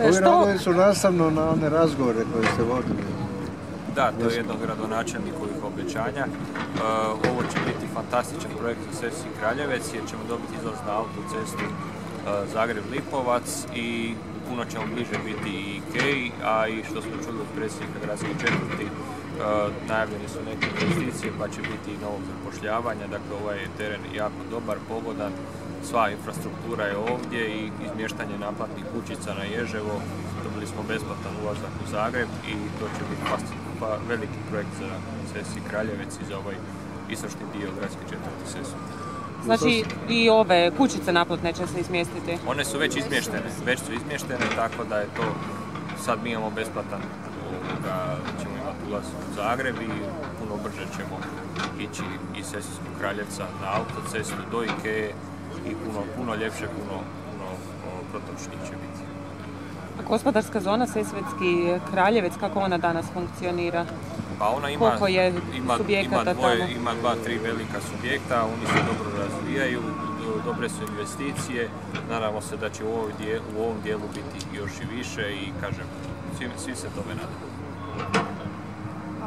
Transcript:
Ovi radovi su nastavno na one razgovore koje ste vodili. Da, to je jedno gradonačelnikovih obećanja. Ovo će biti fantastičan projekt za Sesvete i Kraljevec jer ćemo dobiti izlaz na autocestu Zagreb-Lipovac i puno ćemo bliže biti i IKEA, a i što smo čuli od predsjednika gradske četvrti, najavljeni su neke investicije pa će biti i novog zapošljavanja. Dakle, ovaj je teren jako dobar, pogodan, sva infrastruktura je ovdje i izmještanje naplatnih kućica na Ježevo. Dobili smo besplatan ulazak u Zagreb i to će biti veliki projekt za Sesvete i Kraljevec i za ovaj istočni dio gradske četvrti Sesvete. Znači i ove kućice naplatne će se izmjestiti? One su već izmještene, tako da je to, sad mi imamo besplatan, ćemo imati ulaz u Zagreb i puno brže ćemo ići iz Sesvetskog Kraljevca na autocestu do IKEA i puno ljepše, puno protočnije će biti. A gospodarska zona Sesvetski Kraljevec, kako ona danas funkcionira? Pa ona ima subjekata tamo? Ima 2-3 velika subjekta, oni se dobro razvijaju, dobre su investicije, nadamo se da će u ovom dijelu biti još i više i kažem, svi se tome nadamo.